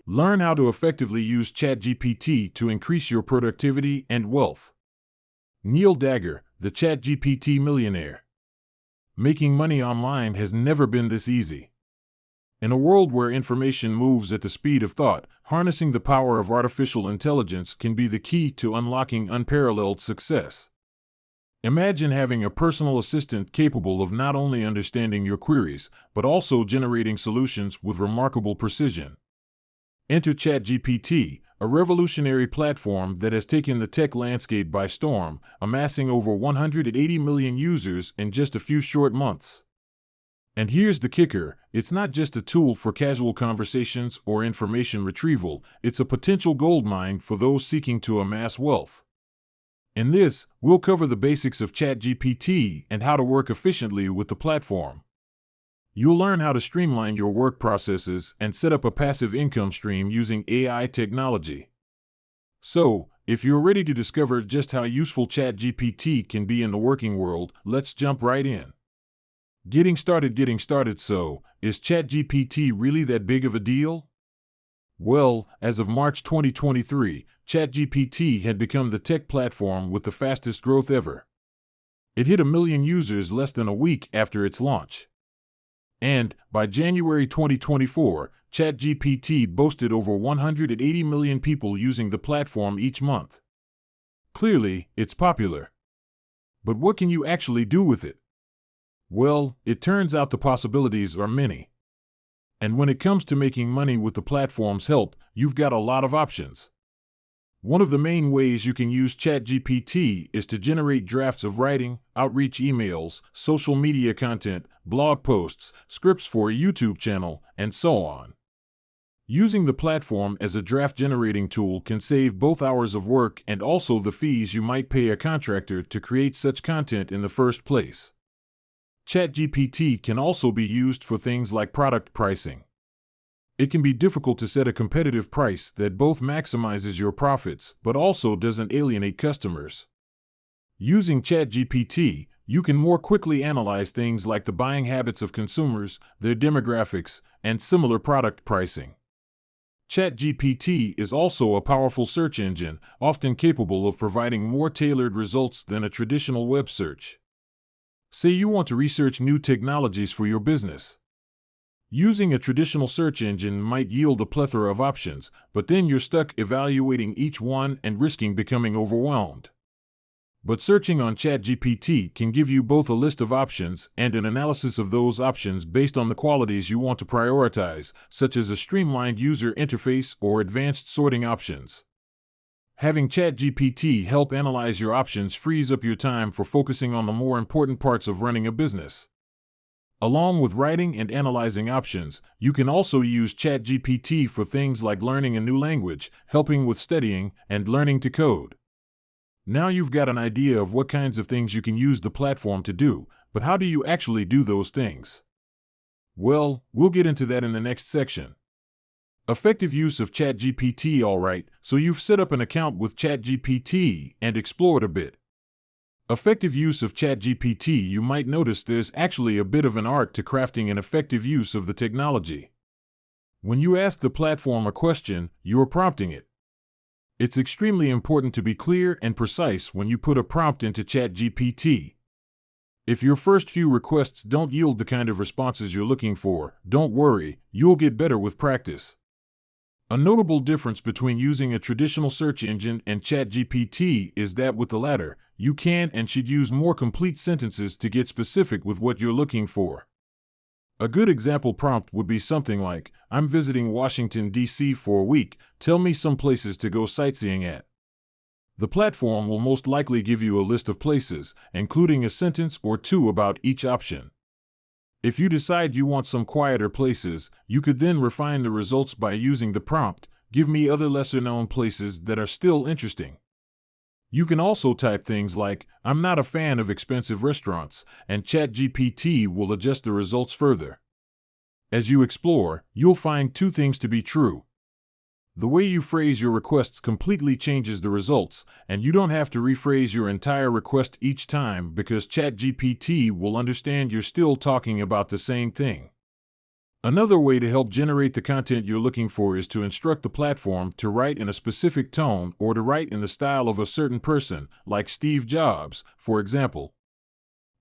Learn how to effectively use ChatGPT to increase your productivity and wealth. Neil Dagger, the ChatGPT Millionaire. Making money online has never been this easy. In a world where information moves at the speed of thought, harnessing the power of artificial intelligence can be the key to unlocking unparalleled success. Imagine having a personal assistant capable of not only understanding your queries, but also generating solutions with remarkable precision. Enter ChatGPT, a revolutionary platform that has taken the tech landscape by storm, amassing over 180 million users in just a few short months. And here's the kicker, it's not just a tool for casual conversations or information retrieval, it's a potential goldmine for those seeking to amass wealth. In this, we'll cover the basics of ChatGPT and how to work efficiently with the platform. You'll learn how to streamline your work processes and set up a passive income stream using AI technology. So, if you're ready to discover just how useful ChatGPT can be in the working world, let's jump right in. Getting started. So, is ChatGPT really that big of a deal? Well, as of March 2023, ChatGPT had become the tech platform with the fastest growth ever. It hit 1 million users less than a week after its launch. And, by January 2024, ChatGPT boasted over 180 million people using the platform each month. Clearly, it's popular. But what can you actually do with it? Well, it turns out the possibilities are many. And when it comes to making money with the platform's help, you've got a lot of options. One of the main ways you can use ChatGPT is to generate drafts of writing, outreach emails, social media content, blog posts, scripts for a YouTube channel, and so on. Using the platform as a draft generating tool can save both hours of work and also the fees you might pay a contractor to create such content in the first place. ChatGPT can also be used for things like product pricing. It can be difficult to set a competitive price that both maximizes your profits but also doesn't alienate customers. Using ChatGPT, you can more quickly analyze things like the buying habits of consumers, their demographics, and similar product pricing. ChatGPT is also a powerful search engine, often capable of providing more tailored results than a traditional web search. Say you want to research new technologies for your business. Using a traditional search engine might yield a plethora of options, but then you're stuck evaluating each one and risking becoming overwhelmed. But searching on ChatGPT can give you both a list of options and an analysis of those options based on the qualities you want to prioritize, such as a streamlined user interface or advanced sorting options. Having ChatGPT help analyze your options frees up your time for focusing on the more important parts of running a business. Along with writing and analyzing options, you can also use ChatGPT for things like learning a new language, helping with studying, and learning to code. Now you've got an idea of what kinds of things you can use the platform to do, but how do you actually do those things? Well, we'll get into that in the next section. Effective use of ChatGPT. Alright, so you've set up an account with ChatGPT and explored a bit. Effective use of ChatGPT. You might notice there's actually a bit of an art to crafting an effective use of the technology. When you ask the platform a question, you're prompting it. It's extremely important to be clear and precise when you put a prompt into ChatGPT. If your first few requests don't yield the kind of responses you're looking for, don't worry, you'll get better with practice. A notable difference between using a traditional search engine and ChatGPT is that with the latter, you can and should use more complete sentences to get specific with what you're looking for. A good example prompt would be something like, "I'm visiting Washington, D.C. for a week, tell me some places to go sightseeing at." The platform will most likely give you a list of places, including a sentence or two about each option. If you decide you want some quieter places, you could then refine the results by using the prompt, "Give me other lesser-known places that are still interesting." You can also type things like, "I'm not a fan of expensive restaurants," and ChatGPT will adjust the results further. As you explore, you'll find two things to be true. The way you phrase your requests completely changes the results, and you don't have to rephrase your entire request each time because ChatGPT will understand you're still talking about the same thing. Another way to help generate the content you're looking for is to instruct the platform to write in a specific tone or to write in the style of a certain person, like Steve Jobs, for example.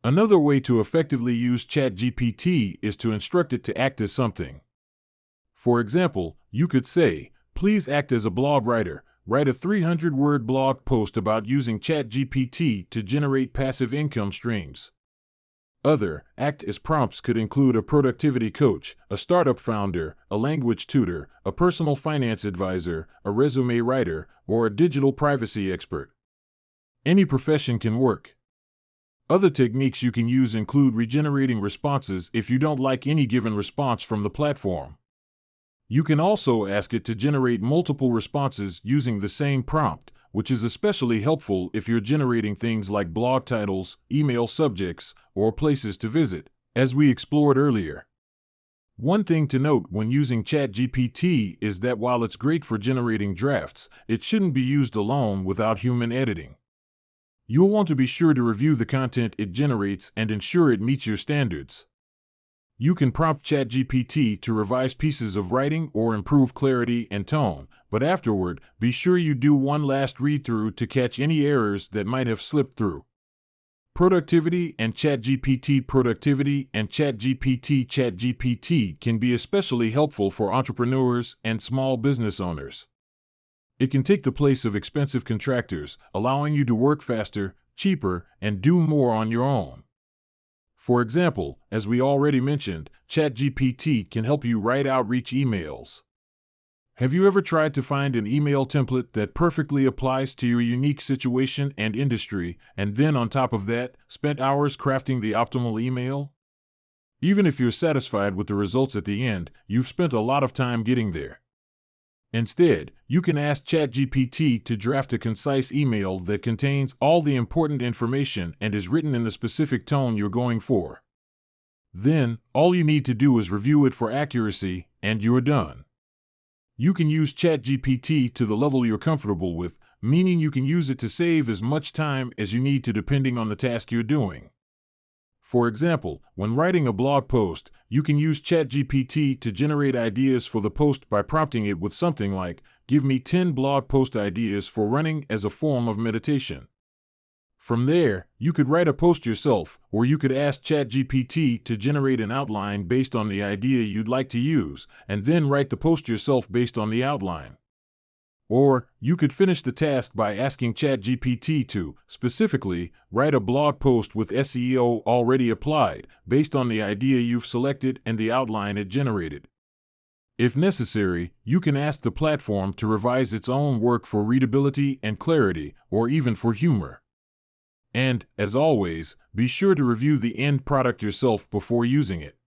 Another way to effectively use ChatGPT is to instruct it to act as something. For example, you could say, "Please act as a blog writer. Write a 300-word blog post about using ChatGPT to generate passive income streams." Other act as prompts could include a productivity coach, a startup founder, a language tutor, a personal finance advisor, a resume writer, or a digital privacy expert. Any profession can work. Other techniques you can use include regenerating responses if you don't like any given response from the platform. You can also ask it to generate multiple responses using the same prompt, which is especially helpful if you're generating things like blog titles, email subjects, or places to visit, as we explored earlier. One thing to note when using ChatGPT is that while it's great for generating drafts, it shouldn't be used alone without human editing. You'll want to be sure to review the content it generates and ensure it meets your standards. You can prompt ChatGPT to revise pieces of writing or improve clarity and tone, but afterward, be sure you do one last read-through to catch any errors that might have slipped through. Productivity and ChatGPT can be especially helpful for entrepreneurs and small business owners. It can take the place of expensive contractors, allowing you to work faster, cheaper, and do more on your own. For example, as we already mentioned, ChatGPT can help you write outreach emails. Have you ever tried to find an email template that perfectly applies to your unique situation and industry, and then on top of that, spent hours crafting the optimal email? Even if you're satisfied with the results at the end, you've spent a lot of time getting there. Instead, you can ask ChatGPT to draft a concise email that contains all the important information and is written in the specific tone you're going for. Then, all you need to do is review it for accuracy, and you're done. You can use ChatGPT to the level you're comfortable with, meaning you can use it to save as much time as you need to depending on the task you're doing. For example, when writing a blog post, you can use ChatGPT to generate ideas for the post by prompting it with something like, "Give me 10 blog post ideas for running as a form of meditation." From there, you could write a post yourself, or you could ask ChatGPT to generate an outline based on the idea you'd like to use, and then write the post yourself based on the outline. Or, you could finish the task by asking ChatGPT to, specifically, write a blog post with SEO already applied, based on the idea you've selected and the outline it generated. If necessary, you can ask the platform to revise its own work for readability and clarity, or even for humor. And, as always, be sure to review the end product yourself before using it.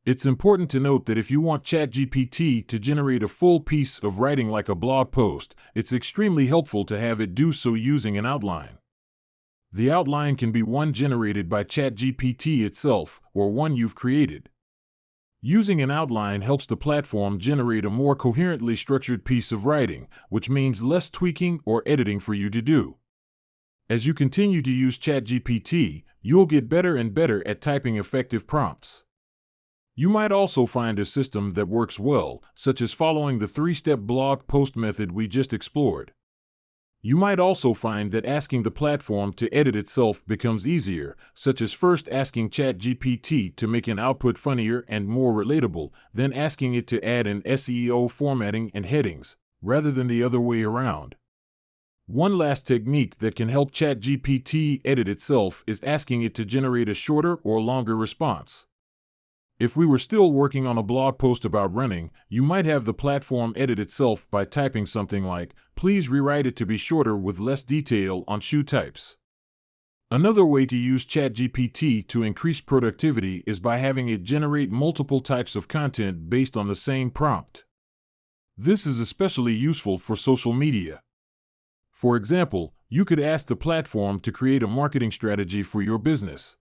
It's important to note that if you want ChatGPT to generate a full piece of writing like a blog post, it's extremely helpful to have it do so using an outline. The outline can be one generated by ChatGPT itself or one you've created. Using an outline helps the platform generate a more coherently structured piece of writing, which means less tweaking or editing for you to do. As you continue to use ChatGPT, you'll get better and better at typing effective prompts. You might also find a system that works well, such as following the 3-step blog post method we just explored. You might also find that asking the platform to edit itself becomes easier, such as first asking ChatGPT to make an output funnier and more relatable, then asking it to add an SEO formatting and headings, rather than the other way around. One last technique that can help ChatGPT edit itself is asking it to generate a shorter or longer response. If we were still working on a blog post about running, you might have the platform edit itself by typing something like, "Please rewrite it to be shorter with less detail on shoe types." Another way to use ChatGPT to increase productivity is by having it generate multiple types of content based on the same prompt. This is especially useful for social media. For example, you could ask the platform to create a marketing strategy for your business.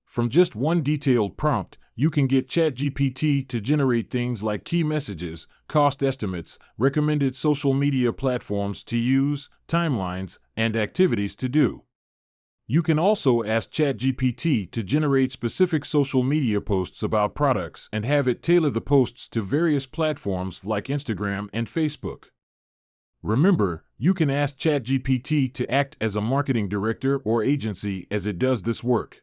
From just one detailed prompt, you can get ChatGPT to generate things like key messages, cost estimates, recommended social media platforms to use, timelines, and activities to do. You can also ask ChatGPT to generate specific social media posts about products and have it tailor the posts to various platforms like Instagram and Facebook. Remember, you can ask ChatGPT to act as a marketing director or agency as it does this work.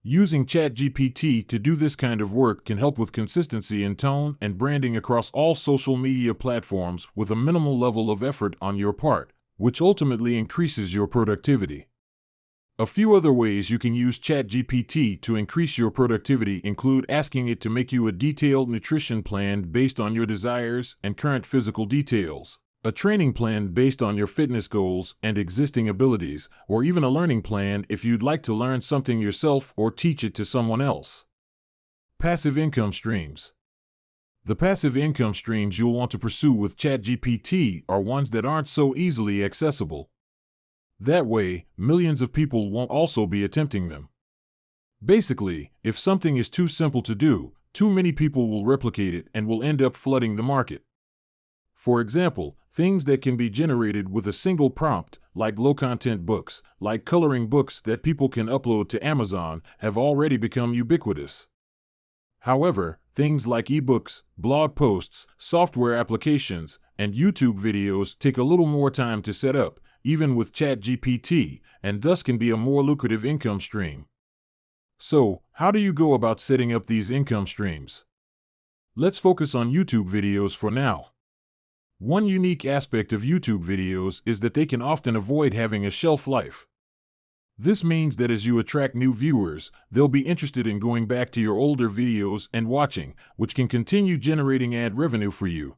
Using ChatGPT to do this kind of work can help with consistency in tone and branding across all social media platforms with a minimal level of effort on your part, which ultimately increases your productivity. A few other ways you can use ChatGPT to increase your productivity include asking it to make you a detailed nutrition plan based on your desires and current physical details, a training plan based on your fitness goals and existing abilities, or even a learning plan if you'd like to learn something yourself or teach it to someone else. Passive income streams. The passive income streams you'll want to pursue with ChatGPT are ones that aren't so easily accessible. That way, millions of people won't also be attempting them. Basically, if something is too simple to do, too many people will replicate it and will end up flooding the market. For example, things that can be generated with a single prompt, like low-content books, like coloring books that people can upload to Amazon, have already become ubiquitous. However, things like ebooks, blog posts, software applications, and YouTube videos take a little more time to set up, even with ChatGPT, and thus can be a more lucrative income stream. So, how do you go about setting up these income streams? Let's focus on YouTube videos for now. One unique aspect of YouTube videos is that they can often avoid having a shelf life. This means that as you attract new viewers, they'll be interested in going back to your older videos and watching, which can continue generating ad revenue for you.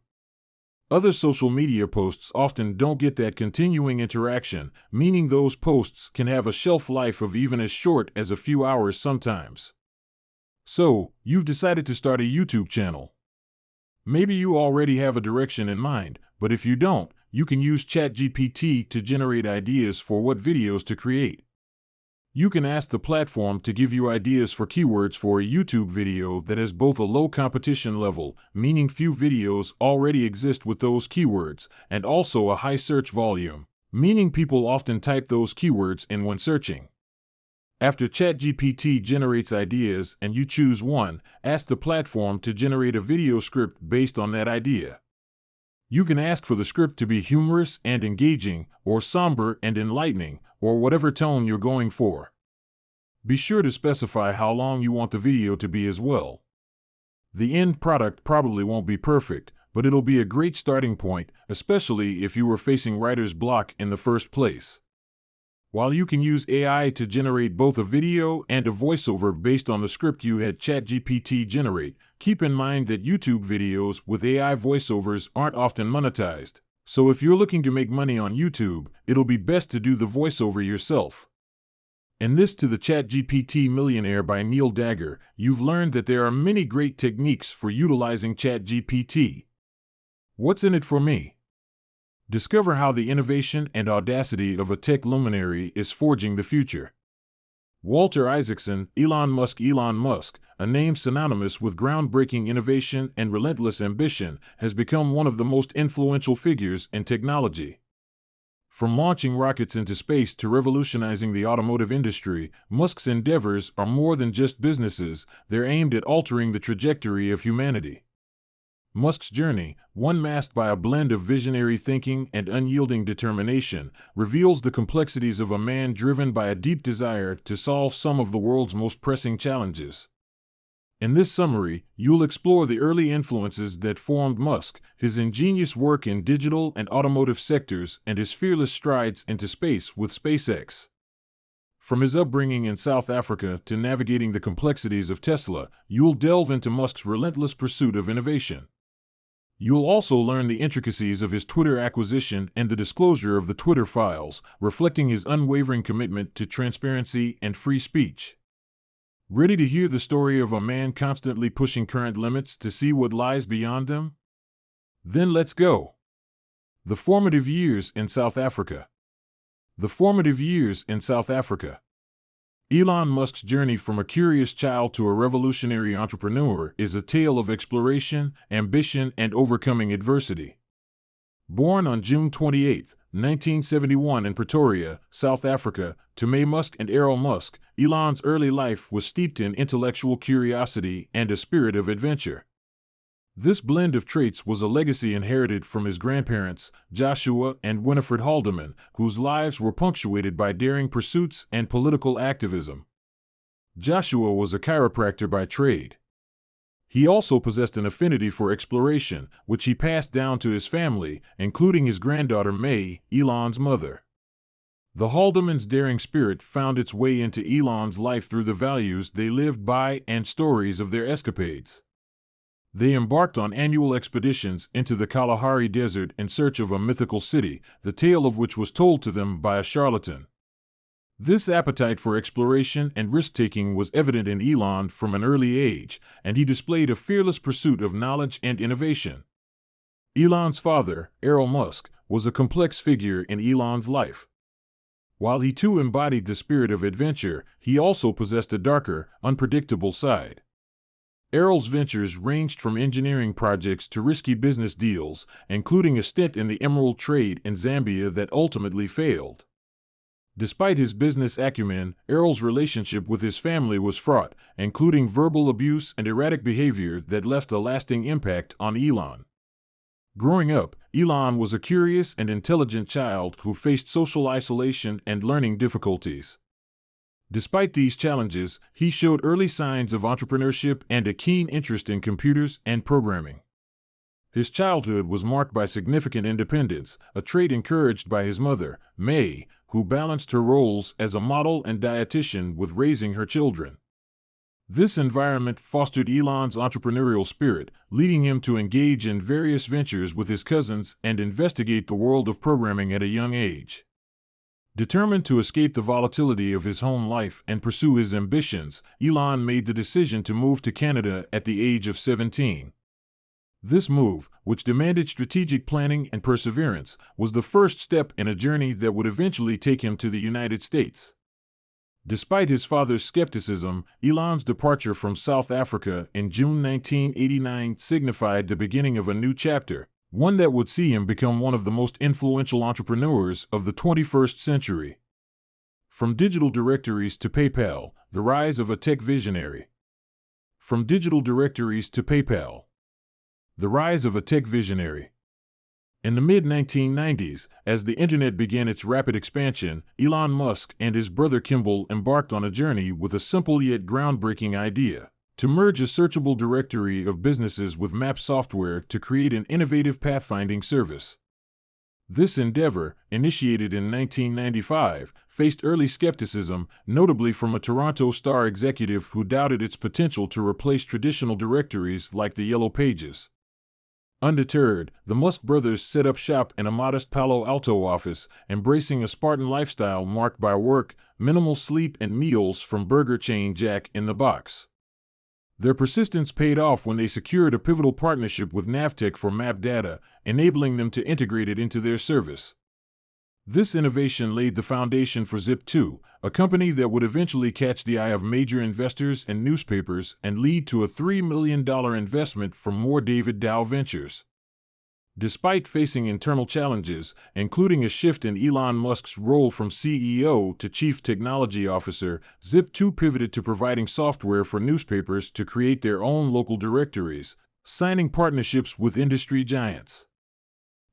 Other social media posts often don't get that continuing interaction, meaning those posts can have a shelf life of even as short as a few hours sometimes. So, you've decided to start a YouTube channel. Maybe you already have a direction in mind, but if you don't, you can use ChatGPT to generate ideas for what videos to create. You can ask the platform to give you ideas for keywords for a YouTube video that has both a low competition level, meaning few videos already exist with those keywords, and also a high search volume, meaning people often type those keywords in when searching. After ChatGPT generates ideas and you choose one, ask the platform to generate a video script based on that idea. You can ask for the script to be humorous and engaging, or somber and enlightening, or whatever tone you're going for. Be sure to specify how long you want the video to be as well. The end product probably won't be perfect, but it'll be a great starting point, especially if you were facing writer's block in the first place. While you can use AI to generate both a video and a voiceover based on the script you had ChatGPT generate, keep in mind that YouTube videos with AI voiceovers aren't often monetized. So if you're looking to make money on YouTube, it'll be best to do the voiceover yourself. In this To the ChatGPT Millionaire by Dagger, you've learned that there are many great techniques for utilizing ChatGPT. What's in it for me? Discover how the innovation and audacity of a tech luminary is forging the future. Walter Isaacson, Elon Musk, a name synonymous with groundbreaking innovation and relentless ambition, has become one of the most influential figures in technology. From launching rockets into space to revolutionizing the automotive industry, Musk's endeavors are more than just businesses, they're aimed at altering the trajectory of humanity. Musk's journey, one masked by a blend of visionary thinking and unyielding determination, reveals the complexities of a man driven by a deep desire to solve some of the world's most pressing challenges. In this summary, you'll explore the early influences that formed Musk, his ingenious work in digital and automotive sectors, and his fearless strides into space with SpaceX. From his upbringing in South Africa to navigating the complexities of Tesla, you'll delve into Musk's relentless pursuit of innovation. You'll also learn the intricacies of his Twitter acquisition and the disclosure of the Twitter files, reflecting his unwavering commitment to transparency and free speech. Ready to hear the story of a man constantly pushing current limits to see what lies beyond them? Then let's go. The formative years in South Africa. The formative years in South Africa. Elon Musk's journey from a curious child to a revolutionary entrepreneur is a tale of exploration, ambition, and overcoming adversity. Born on June 28, 1971 in Pretoria, South Africa, to May Musk and Errol Musk, Elon's early life was steeped in intellectual curiosity and a spirit of adventure. This blend of traits was a legacy inherited from his grandparents, Joshua and Winifred Haldeman, whose lives were punctuated by daring pursuits and political activism. Joshua was a chiropractor by trade. He also possessed an affinity for exploration, which he passed down to his family, including his granddaughter May, Elon's mother. The Haldemans' daring spirit found its way into Elon's life through the values they lived by and stories of their escapades. They embarked on annual expeditions into the Kalahari Desert in search of a mythical city, the tale of which was told to them by a charlatan. This appetite for exploration and risk-taking was evident in Elon from an early age, and he displayed a fearless pursuit of knowledge and innovation. Elon's father, Errol Musk, was a complex figure in Elon's life. While he too embodied the spirit of adventure, he also possessed a darker, unpredictable side. Errol's ventures ranged from engineering projects to risky business deals, including a stint in the emerald trade in Zambia that ultimately failed. Despite his business acumen, Errol's relationship with his family was fraught, including verbal abuse and erratic behavior that left a lasting impact on Elon. Growing up, Elon was a curious and intelligent child who faced social isolation and learning difficulties. Despite these challenges, he showed early signs of entrepreneurship and a keen interest in computers and programming. His childhood was marked by significant independence, a trait encouraged by his mother, May, who balanced her roles as a model and dietitian with raising her children. This environment fostered Elon's entrepreneurial spirit, leading him to engage in various ventures with his cousins and investigate the world of programming at a young age. Determined to escape the volatility of his home life and pursue his ambitions, Elon made the decision to move to Canada at the age of 17. This move, which demanded strategic planning and perseverance, was the first step in a journey that would eventually take him to the United States. Despite his father's skepticism, Elon's departure from South Africa in June 1989 signified the beginning of a new chapter, one that would see him become one of the most influential entrepreneurs of the 21st century. From digital directories to PayPal, the rise of a tech visionary. From digital directories to PayPal, the rise of a tech visionary. In the mid-1990s, as the internet began its rapid expansion, Elon Musk and his brother Kimball embarked on a journey with a simple yet groundbreaking idea: to merge a searchable directory of businesses with map software to create an innovative pathfinding service. This endeavor, initiated in 1995, faced early skepticism, notably from a Toronto Star executive who doubted its potential to replace traditional directories like the Yellow Pages. Undeterred, the Musk brothers set up shop in a modest Palo Alto office, embracing a Spartan lifestyle marked by work, minimal sleep, and meals from burger chain Jack in the Box. Their persistence paid off when they secured a pivotal partnership with Navteq for map data, enabling them to integrate it into their service. This innovation laid the foundation for Zip2, a company that would eventually catch the eye of major investors and newspapers and lead to a $3 million investment from Moore David Dow Ventures. Despite facing internal challenges, including a shift in Elon Musk's role from CEO to Chief Technology Officer, Zip2 pivoted to providing software for newspapers to create their own local directories, signing partnerships with industry giants.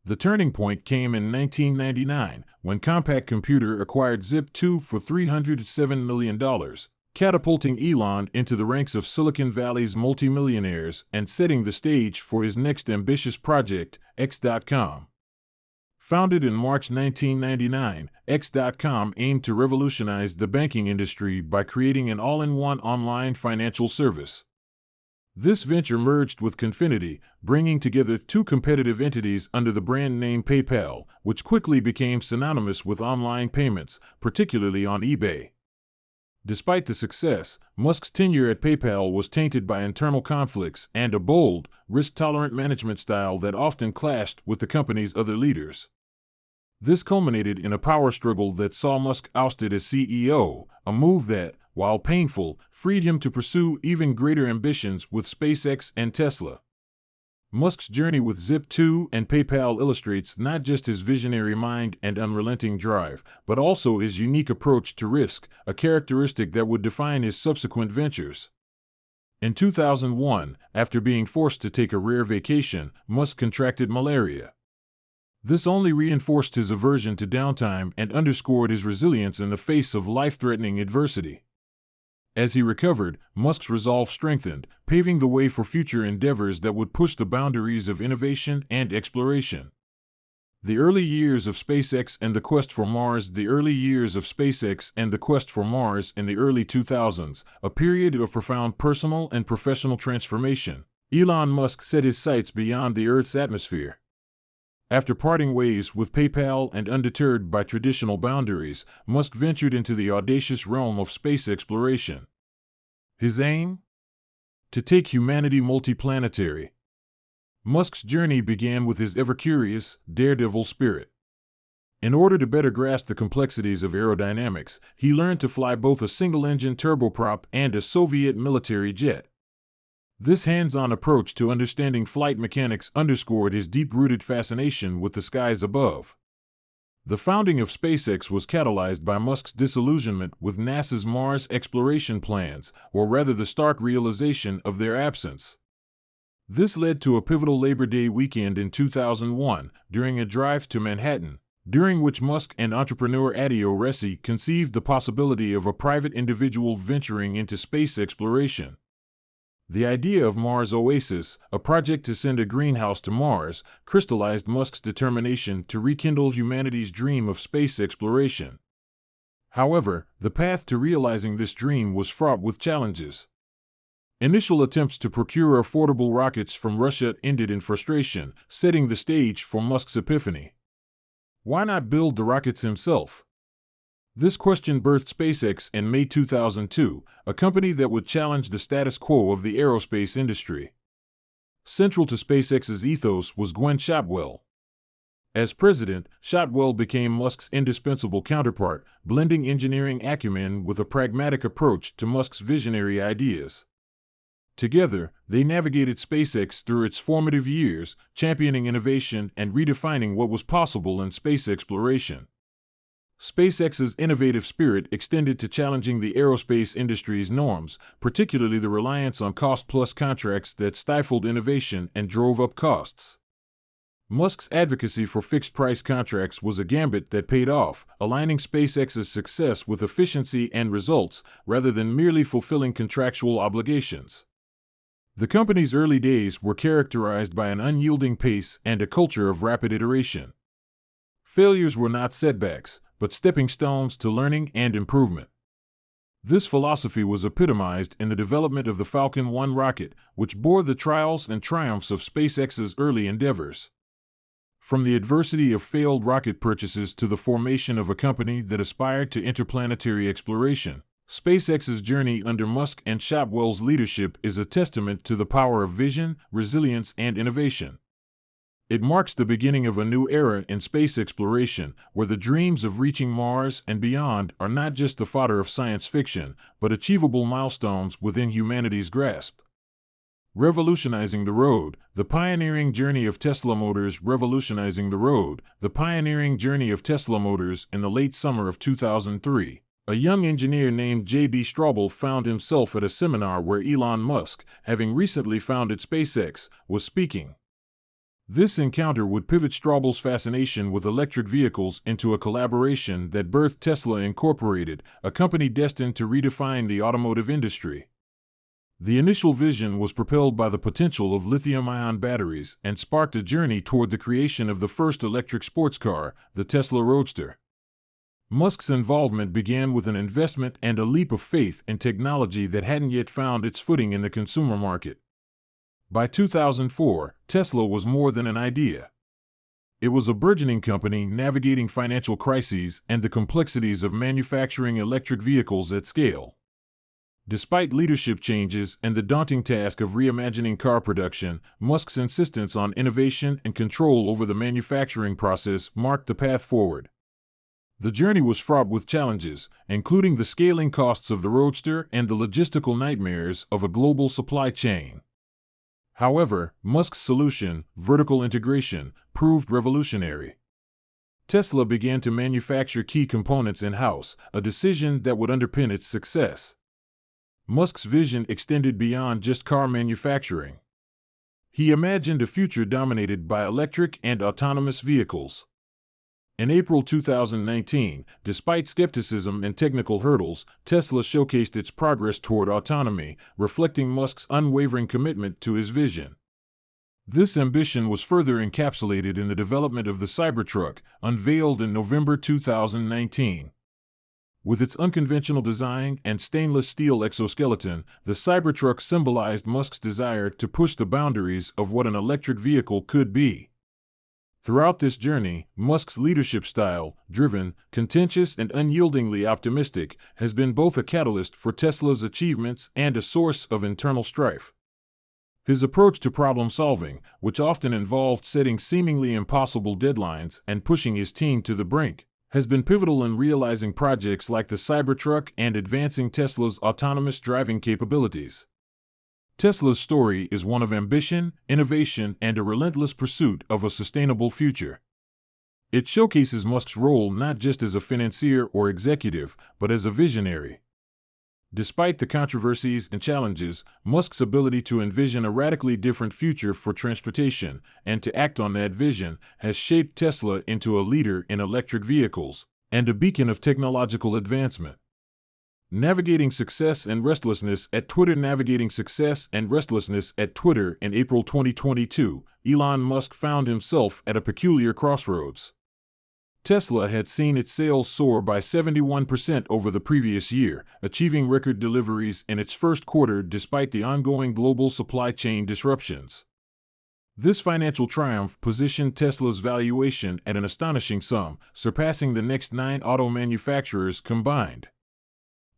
The turning point came in 1999, when Compaq Computer acquired Zip2 for $307 million, catapulting Elon into the ranks of Silicon Valley's multimillionaires and setting the stage for his next ambitious project, X.com. Founded in March 1999, X.com aimed to revolutionize the banking industry by creating an all-in-one online financial service. This venture merged with Confinity, bringing together two competitive entities under the brand name PayPal, which quickly became synonymous with online payments, particularly on eBay. Despite the success, Musk's tenure at PayPal was tainted by internal conflicts and a bold, risk-tolerant management style that often clashed with the company's other leaders. This culminated in a power struggle that saw Musk ousted as CEO, a move that, while painful, freed him to pursue even greater ambitions with SpaceX and Tesla. Musk's journey with Zip2 and PayPal illustrates not just his visionary mind and unrelenting drive, but also his unique approach to risk, a characteristic that would define his subsequent ventures. In 2001, after being forced to take a rare vacation, Musk contracted malaria. This only reinforced his aversion to downtime and underscored his resilience in the face of life-threatening adversity. As he recovered, Musk's resolve strengthened, paving the way for future endeavors that would push the boundaries of innovation and exploration. The early years of SpaceX and the quest for Mars. The early years of SpaceX and the quest for Mars in the early 2000s, a period of profound personal and professional transformation. Elon Musk set his sights beyond the Earth's atmosphere. After parting ways with PayPal and undeterred by traditional boundaries, Musk ventured into the audacious realm of space exploration. His aim? To take humanity multiplanetary. Musk's journey began with his ever-curious, daredevil spirit. In order to better grasp the complexities of aerodynamics, he learned to fly both a single-engine turboprop and a Soviet military jet. This hands-on approach to understanding flight mechanics underscored his deep-rooted fascination with the skies above. The founding of SpaceX was catalyzed by Musk's disillusionment with NASA's Mars exploration plans, or rather the stark realization of their absence. This led to a pivotal Labor Day weekend in 2001, during a drive to Manhattan, during which Musk and entrepreneur Adio Ressi conceived the possibility of a private individual venturing into space exploration. The idea of Mars Oasis, a project to send a greenhouse to Mars, crystallized Musk's determination to rekindle humanity's dream of space exploration. However, the path to realizing this dream was fraught with challenges. Initial attempts to procure affordable rockets from Russia ended in frustration, setting the stage for Musk's epiphany. Why not build the rockets himself? This question birthed SpaceX in May 2002, a company that would challenge the status quo of the aerospace industry. Central to SpaceX's ethos was Gwen Shotwell. As president, Shotwell became Musk's indispensable counterpart, blending engineering acumen with a pragmatic approach to Musk's visionary ideas. Together, they navigated SpaceX through its formative years, championing innovation and redefining what was possible in space exploration. SpaceX's innovative spirit extended to challenging the aerospace industry's norms, particularly the reliance on cost-plus contracts that stifled innovation and drove up costs. Musk's advocacy for fixed-price contracts was a gambit that paid off, aligning SpaceX's success with efficiency and results, rather than merely fulfilling contractual obligations. The company's early days were characterized by an unyielding pace and a culture of rapid iteration. Failures were not setbacks, but stepping stones to learning and improvement. This philosophy was epitomized in the development of the Falcon 1 rocket, which bore the trials and triumphs of SpaceX's early endeavors. From the adversity of failed rocket purchases to the formation of a company that aspired to interplanetary exploration, SpaceX's journey under Musk and Shotwell's leadership is a testament to the power of vision, resilience, and innovation. It marks the beginning of a new era in space exploration, where the dreams of reaching Mars and beyond are not just the fodder of science fiction, but achievable milestones within humanity's grasp. Revolutionizing the road, the pioneering journey of Tesla Motors. Revolutionizing the road, the pioneering journey of Tesla Motors. In the late summer of 2003, a young engineer named J.B. Straubel found himself at a seminar where Elon Musk, having recently founded SpaceX, was speaking. This encounter would pivot Straubel's fascination with electric vehicles into a collaboration that birthed Tesla Incorporated, a company destined to redefine the automotive industry. The initial vision was propelled by the potential of lithium-ion batteries and sparked a journey toward the creation of the first electric sports car, the Tesla Roadster. Musk's involvement began with an investment and a leap of faith in technology that hadn't yet found its footing in the consumer market. By 2004, Tesla was more than an idea. It was a burgeoning company navigating financial crises and the complexities of manufacturing electric vehicles at scale. Despite leadership changes and the daunting task of reimagining car production, Musk's insistence on innovation and control over the manufacturing process marked the path forward. The journey was fraught with challenges, including the scaling costs of the Roadster and the logistical nightmares of a global supply chain. However, Musk's solution, vertical integration, proved revolutionary. Tesla began to manufacture key components in-house, a decision that would underpin its success. Musk's vision extended beyond just car manufacturing. He imagined a future dominated by electric and autonomous vehicles. In April 2019, despite skepticism and technical hurdles, Tesla showcased its progress toward autonomy, reflecting Musk's unwavering commitment to his vision. This ambition was further encapsulated in the development of the Cybertruck, unveiled in November 2019. With its unconventional design and stainless steel exoskeleton, the Cybertruck symbolized Musk's desire to push the boundaries of what an electric vehicle could be. Throughout this journey, Musk's leadership style, driven, contentious, and unyieldingly optimistic, has been both a catalyst for Tesla's achievements and a source of internal strife. His approach to problem-solving, which often involved setting seemingly impossible deadlines and pushing his team to the brink, has been pivotal in realizing projects like the Cybertruck and advancing Tesla's autonomous driving capabilities. Tesla's story is one of ambition, innovation, and a relentless pursuit of a sustainable future. It showcases Musk's role not just as a financier or executive, but as a visionary. Despite the controversies and challenges, Musk's ability to envision a radically different future for transportation and to act on that vision has shaped Tesla into a leader in electric vehicles and a beacon of technological advancement. Navigating success and restlessness at Twitter. Navigating success and restlessness at Twitter in April 2022, Elon Musk found himself at a peculiar crossroads. Tesla had seen its sales soar by 71% over the previous year, achieving record deliveries in its first quarter despite the ongoing global supply chain disruptions. This financial triumph positioned Tesla's valuation at an astonishing sum, surpassing the next 9 auto manufacturers combined.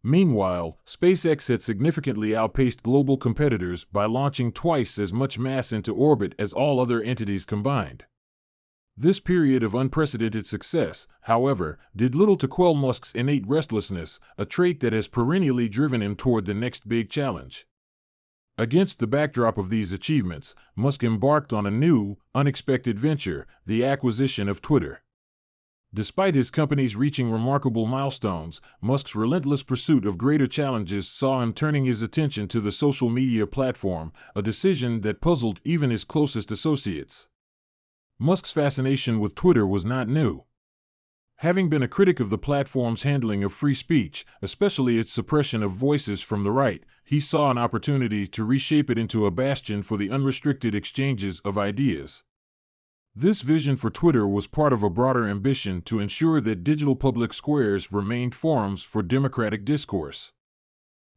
Meanwhile, SpaceX had significantly outpaced global competitors by launching twice as much mass into orbit as all other entities combined. This period of unprecedented success, however, did little to quell Musk's innate restlessness, a trait that has perennially driven him toward the next big challenge. Against the backdrop of these achievements, Musk embarked on a new, unexpected venture, the acquisition of Twitter. Despite his company's reaching remarkable milestones, Musk's relentless pursuit of greater challenges saw him turning his attention to the social media platform, a decision that puzzled even his closest associates. Musk's fascination with Twitter was not new. Having been a critic of the platform's handling of free speech, especially its suppression of voices from the right, he saw an opportunity to reshape it into a bastion for the unrestricted exchanges of ideas. This vision for Twitter was part of a broader ambition to ensure that digital public squares remained forums for democratic discourse.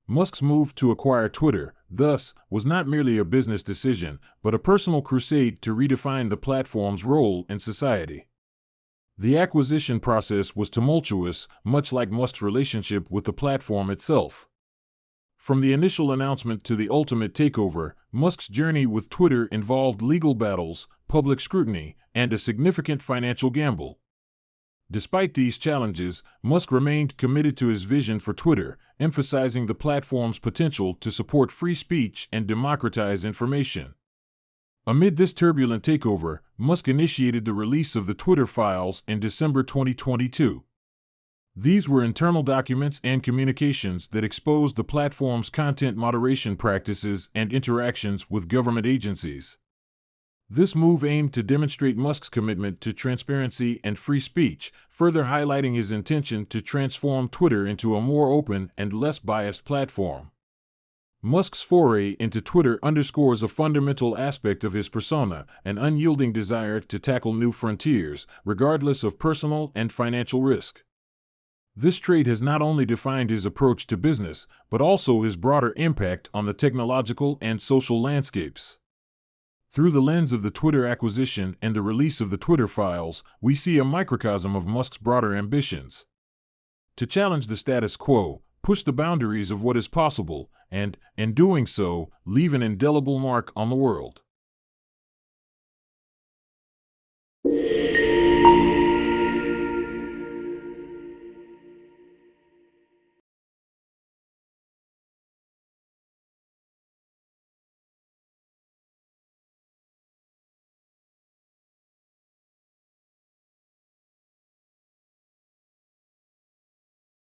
Musk's move to acquire Twitter, thus, was not merely a business decision, but a personal crusade to redefine the platform's role in society. The acquisition process was tumultuous, much like Musk's relationship with the platform itself. From the initial announcement to the ultimate takeover, Musk's journey with Twitter involved legal battles, public scrutiny, and a significant financial gamble. Despite these challenges, Musk remained committed to his vision for Twitter, emphasizing the platform's potential to support free speech and democratize information. Amid this turbulent takeover, Musk initiated the release of the Twitter files in December 2022. These were internal documents and communications that exposed the platform's content moderation practices and interactions with government agencies. This move aimed to demonstrate Musk's commitment to transparency and free speech, further highlighting his intention to transform Twitter into a more open and less biased platform. Musk's foray into Twitter underscores a fundamental aspect of his persona, an unyielding desire to tackle new frontiers, regardless of personal and financial risk. This trait has not only defined his approach to business, but also his broader impact on the technological and social landscapes. Through the lens of the Twitter acquisition and the release of the Twitter files, we see a microcosm of Musk's broader ambitions. To challenge the status quo, push the boundaries of what is possible, and, in doing so, leave an indelible mark on the world.